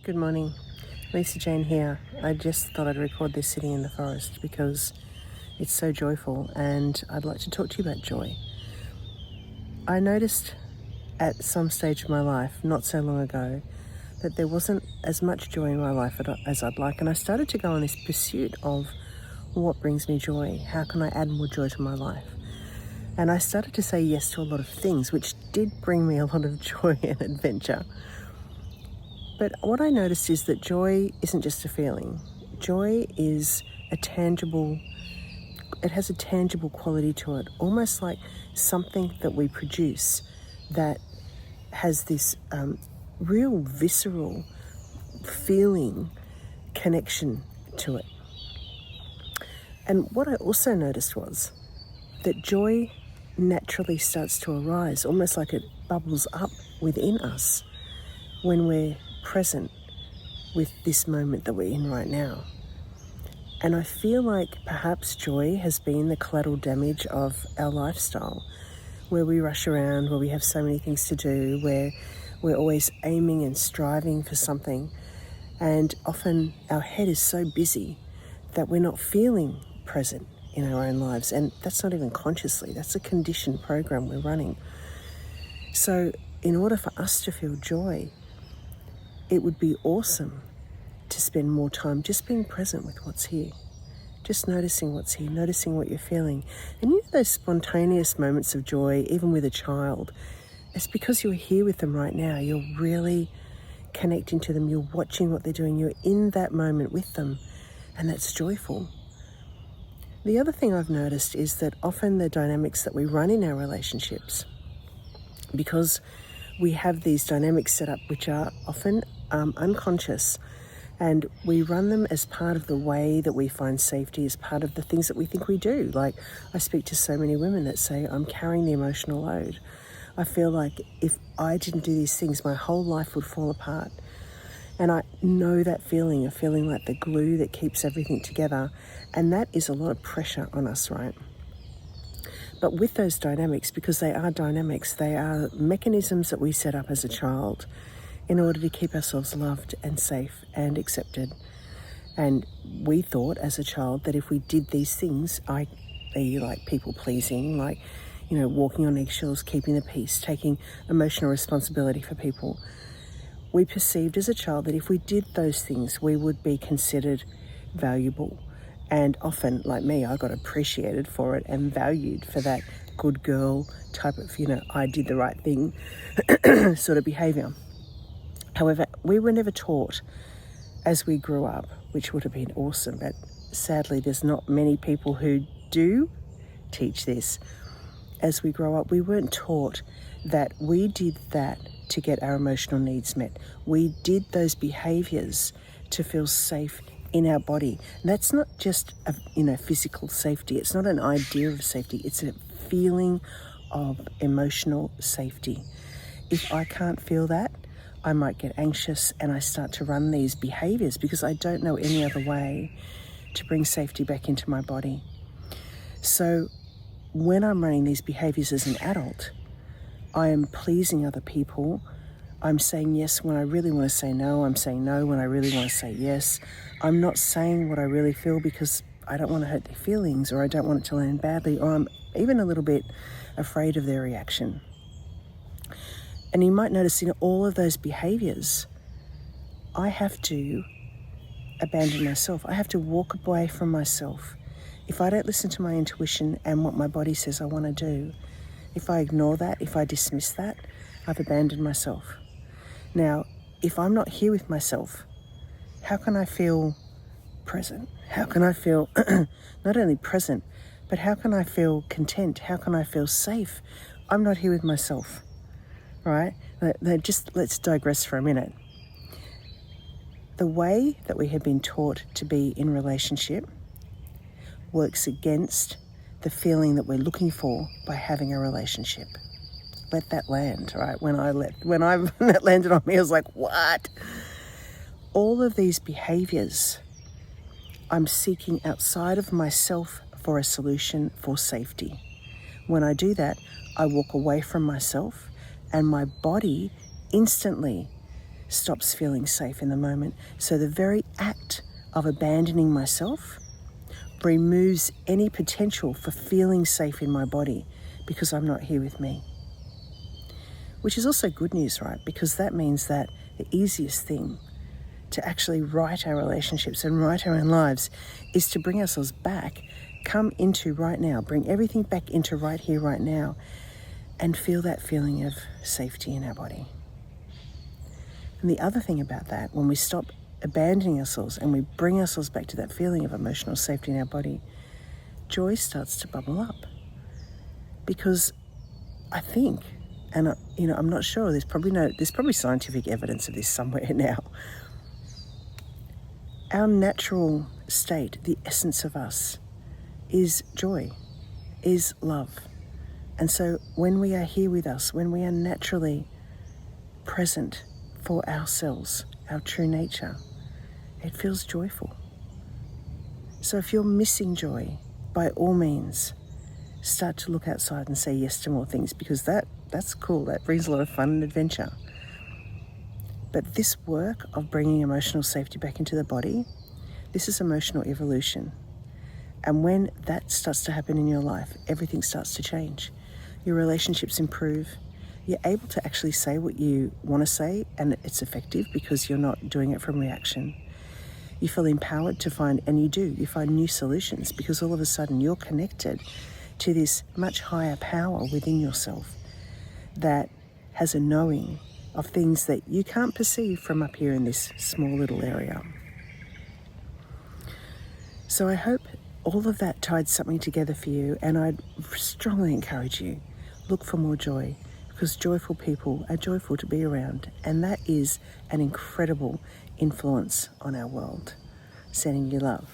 Good morning. Lisa Jayne here. I just thought I'd record this sitting in the forest because it's so joyful and I'd like to talk to you about joy. I noticed at some stage of my life, not so long ago, that there wasn't as much joy in my life as I'd like, and I started to go on this pursuit of what brings me joy. How can I add more joy to my life? And I started to say yes to a lot of things, which did bring me a lot of joy and adventure. But what I noticed is that joy isn't just a feeling. Joy is it has a tangible quality to it, almost like something that we produce that has this real visceral feeling connection to it. And what I also noticed was that joy naturally starts to arise, almost like it bubbles up within us when we're present with this moment that we're in right now. And I feel like perhaps joy has been the collateral damage of our lifestyle, where we rush around, where we have so many things to do, where we're always aiming and striving for something. And often our head is so busy that we're not feeling present in our own lives. And that's not even consciously, that's a conditioned program we're running. So in order for us to feel joy, it would be awesome to spend more time just being present with what's here, just noticing what's here, noticing what you're feeling. And you know those spontaneous moments of joy, even with a child, it's because you're here with them right now. You're really connecting to them. You're watching what they're doing. You're in that moment with them, and that's joyful. The other thing I've noticed is that often the dynamics that we run in our relationships, because we have these dynamics set up which are often unconscious, and we run them as part of the way that we find safety, as part of the things that we think we do. Like, I speak to so many women that say, I'm carrying the emotional load. I feel like if I didn't do these things, my whole life would fall apart. And I know that feeling of feeling like the glue that keeps everything together. And that is a lot of pressure on us, right? But with those dynamics, because they are dynamics, they are mechanisms that we set up as a child in order to keep ourselves loved and safe and accepted. And we thought as a child that if we did these things, i.e. like people pleasing, like, walking on eggshells, keeping the peace, taking emotional responsibility for people, we perceived as a child that if we did those things, we would be considered valuable. And often, like me, I got appreciated for it and valued for that good girl type of, I did the right thing sort of behaviour. However, we were never taught as we grew up, which would have been awesome, but sadly there's not many people who do teach this. As we grow up, we weren't taught that we did that to get our emotional needs met. We did those behaviours to feel safe in our body. And that's not just a physical safety. It's not an idea of safety. It's a feeling of emotional safety. If I can't feel that, I might get anxious and I start to run these behaviours because I don't know any other way to bring safety back into my body. So when I'm running these behaviours as an adult, I am pleasing other people. I'm saying yes when I really want to say no. I'm saying no when I really want to say yes. I'm not saying what I really feel because I don't want to hurt their feelings, or I don't want it to land badly, or I'm even a little bit afraid of their reaction. And you might notice in all of those behaviours, I have to abandon myself. I have to walk away from myself. If I don't listen to my intuition and what my body says I want to do, if I ignore that, if I dismiss that, I've abandoned myself. Now, if I'm not here with myself, how can I feel present? How can I feel not only present, but how can I feel content? How can I feel safe? I'm not here with myself, right? Let's digress for a minute. The way that we have been taught to be in relationship works against the feeling that we're looking for by having a relationship. Let that land, right? When that landed on me, I was like, what? All of these behaviours, I'm seeking outside of myself for a solution for safety. When I do that, I walk away from myself and my body instantly stops feeling safe in the moment. So the very act of abandoning myself removes any potential for feeling safe in my body because I'm not here with me. Which is also good news, right? Because that means that the easiest thing to actually right our relationships and right our own lives is to bring ourselves back, come into right now, bring everything back into right here, right now, and feel that feeling of safety in our body. And the other thing about that, when we stop abandoning ourselves and we bring ourselves back to that feeling of emotional safety in our body, joy starts to bubble up. Because I think, and I'm not sure, there's probably scientific evidence of this somewhere now. Our natural state, the essence of us, is joy, is love. And so when we are here with us, when we are naturally present for ourselves, our true nature, it feels joyful. So if you're missing joy, by all means, start to look outside and say yes to more things, because that's cool. That brings a lot of fun and adventure. But this work of bringing emotional safety back into the body, this is emotional evolution. And when that starts to happen in your life, everything starts to change. Your relationships improve. You're able to actually say what you want to say, and it's effective because you're not doing it from reaction. You feel empowered to find, and you find new solutions because all of a sudden you're connected to this much higher power within yourself that has a knowing of things that you can't perceive from up here in this small little area. So I hope all of that tied something together for you, and I'd strongly encourage you, look for more joy, because joyful people are joyful to be around, and that is an incredible influence on our world. Sending you love.